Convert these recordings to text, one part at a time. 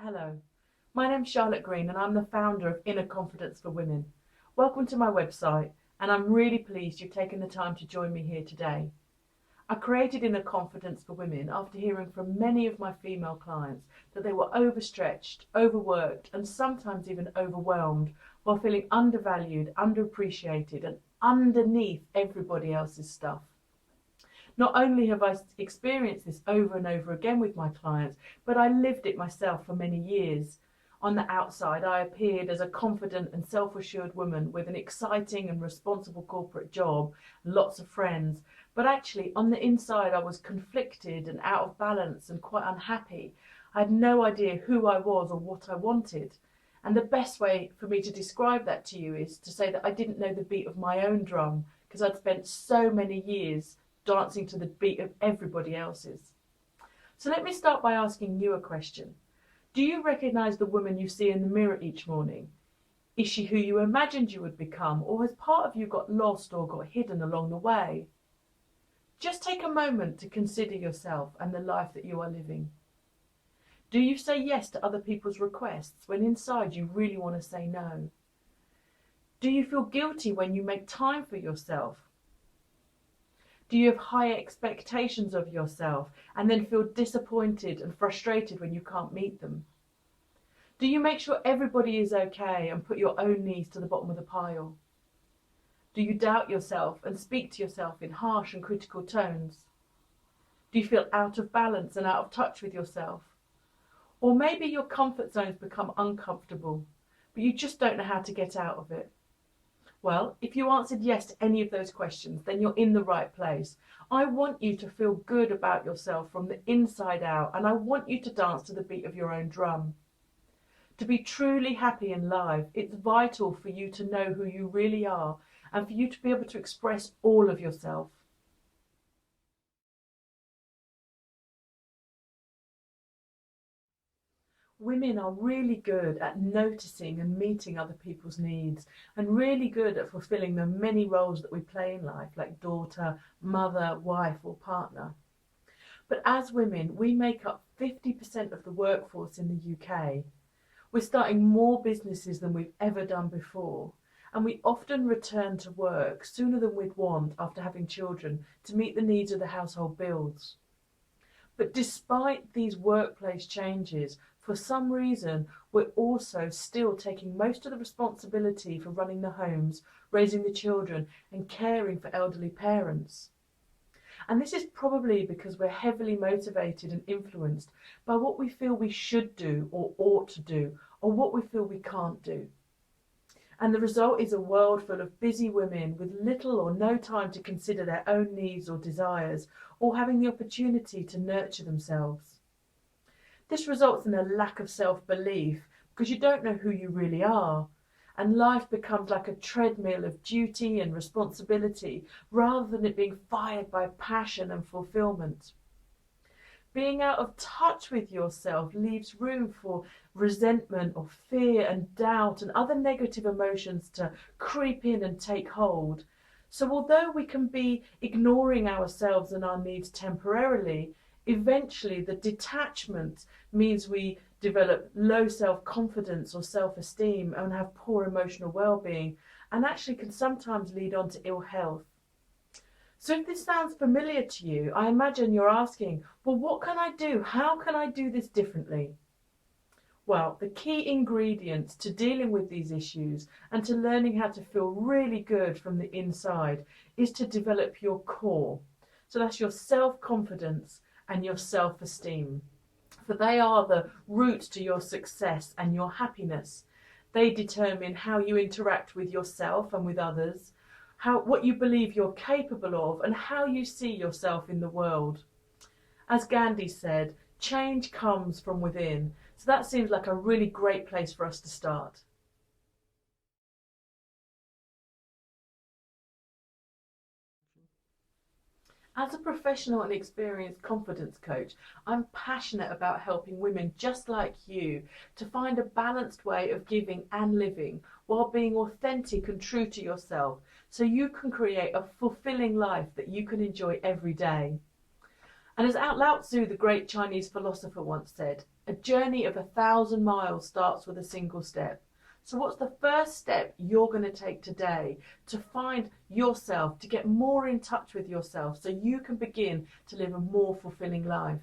Hello, my name's Charlotte Green and I'm the founder of Inner Confidence for Women. Welcome to my website and I'm really pleased you've taken the time to join me here today. I created Inner Confidence for Women after hearing from many of my female clients that they were overstretched, overworked and sometimes even overwhelmed while feeling undervalued, underappreciated and underneath everybody else's stuff. Not only have I experienced this over and over again with my clients, but I lived it myself for many years. On the outside, I appeared as a confident and self-assured woman with an exciting and responsible corporate job, lots of friends. But actually, on the inside, I was conflicted and out of balance and quite unhappy. I had no idea who I was or what I wanted. And the best way for me to describe that to you is to say that I didn't know the beat of my own drum because I'd spent so many years dancing to the beat of everybody else's. So let me start by asking you a question. Do you recognise the woman you see in the mirror each morning? Is she who you imagined you would become, or has part of you got lost or got hidden along the way? Just take a moment to consider yourself and the life that you are living. Do you say yes to other people's requests when inside you really want to say no? Do you feel guilty when you make time for yourself? Do you have high expectations of yourself and then feel disappointed and frustrated when you can't meet them? Do you make sure everybody is okay and put your own needs to the bottom of the pile? Do you doubt yourself and speak to yourself in harsh and critical tones? Do you feel out of balance and out of touch with yourself? Or maybe your comfort zones become uncomfortable, but you just don't know how to get out of it. Well, if you answered yes to any of those questions, then you're in the right place. I want you to feel good about yourself from the inside out, and I want you to dance to the beat of your own drum. To be truly happy in life, it's vital for you to know who you really are and for you to be able to express all of yourself. Women are really good at noticing and meeting other people's needs and really good at fulfilling the many roles that we play in life, like daughter, mother, wife or partner. But as women, we make up 50% of the workforce in the UK. We're starting more businesses than we've ever done before, and we often return to work sooner than we'd want after having children to meet the needs of the household bills. But despite these workplace changes, for some reason, we're also still taking most of the responsibility for running the homes, raising the children, and caring for elderly parents. And this is probably because we're heavily motivated and influenced by what we feel we should do or ought to do, or what we feel we can't do. And the result is a world full of busy women with little or no time to consider their own needs or desires, or having the opportunity to nurture themselves. This results in a lack of self-belief because you don't know who you really are, and life becomes like a treadmill of duty and responsibility rather than it being fired by passion and fulfillment. Being out of touch with yourself leaves room for resentment or fear and doubt and other negative emotions to creep in and take hold. So although we can be ignoring ourselves and our needs temporarily, eventually the detachment means we develop low self-confidence or self-esteem and have poor emotional well-being, and actually can sometimes lead on to ill health. So if this sounds familiar to you, I imagine you're asking, well, what can I do? How can I do this differently? Well, the key ingredients to dealing with these issues and to learning how to feel really good from the inside is to develop your core. So that's your self-confidence and your self-esteem. For they are the root to your success and your happiness. They determine how you interact with yourself and with others, what you believe you're capable of, and how you see yourself in the world. As Gandhi said, change comes from within. So that seems like a really great place for us to start. As a professional and experienced confidence coach, I'm passionate about helping women just like you to find a balanced way of giving and living while being authentic and true to yourself so you can create a fulfilling life that you can enjoy every day. And as Lao Tzu, the great Chinese philosopher, once said, a journey of 1,000 miles starts with a single step. So what's the first step you're going to take today to find yourself, to get more in touch with yourself so you can begin to live a more fulfilling life?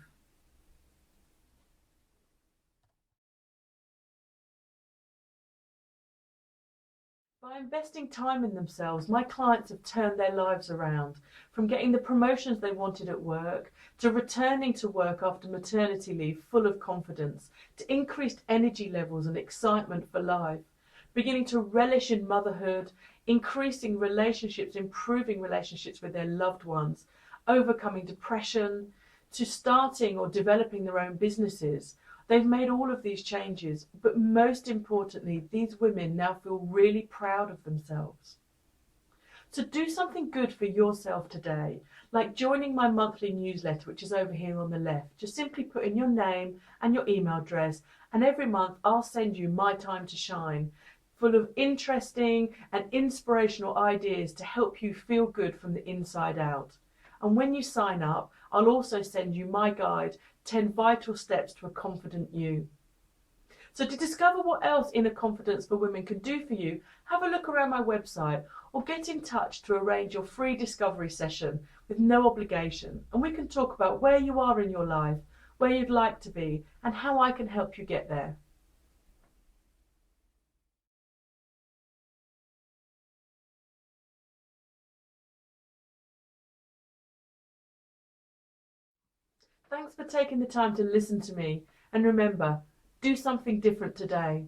By investing time in themselves, my clients have turned their lives around, from getting the promotions they wanted at work, to returning to work after maternity leave full of confidence, to increased energy levels and excitement for life, beginning to relish in motherhood, increasing relationships, improving relationships with their loved ones, overcoming depression, to starting or developing their own businesses. They've made all of these changes, but most importantly, these women now feel really proud of themselves. So do something good for yourself today, like joining my monthly newsletter, which is over here on the left. Just simply put in your name and your email address, and every month I'll send you my time to shine, full of interesting and inspirational ideas to help you feel good from the inside out. And when you sign up, I'll also send you my guide, 10 Vital Steps to a Confident You. So to discover what else Inner Confidence for Women can do for you, have a look around my website or get in touch to arrange your free discovery session with no obligation, and we can talk about where you are in your life, where you'd like to be, and how I can help you get there. Thanks for taking the time to listen to me, and remember, do something different today.